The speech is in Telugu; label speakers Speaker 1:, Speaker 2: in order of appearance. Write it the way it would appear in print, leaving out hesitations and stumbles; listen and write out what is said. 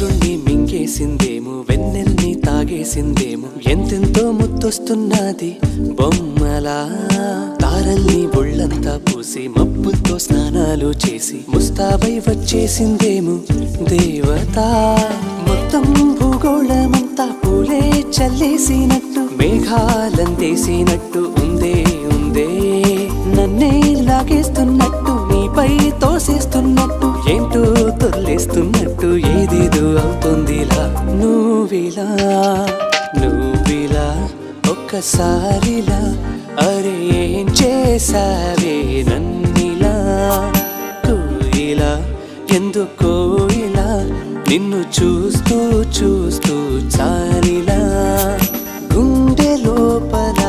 Speaker 1: చంద్రుణ్ణి మింగేసిందేమో, వెన్నెల్ని తాగేసిందేమో, ఎంతెంతో ముద్దొస్తున్నది బొమ్మలా. తారల్ని ఒళ్ళంతా పూసి మబ్బులతో స్నానాలు చేసి ముస్తాబై వచ్చేసిందేమో దేవత. మొత్తం భూగోళమంతా పూలే చల్లేసినట్టు, మేఘాలందేసినట్టు ఉందే ఉందే. నన్నే లాగేస్తున్నట్టు, నీపై తోసేస్తున్నట్టు, ఏంటో తొల్లేస్తున్నట్టు, ఏదేదో అవుతుందిలా. నువ్విలా నువ్విలా ఒక్కసారిలా, అరే ఏం చేసావే నన్నిలా. కోయిలా ఎందుకో ఇలా, నిన్ను చూస్తూ చూస్తూ చాలిలా. గుండె లోపల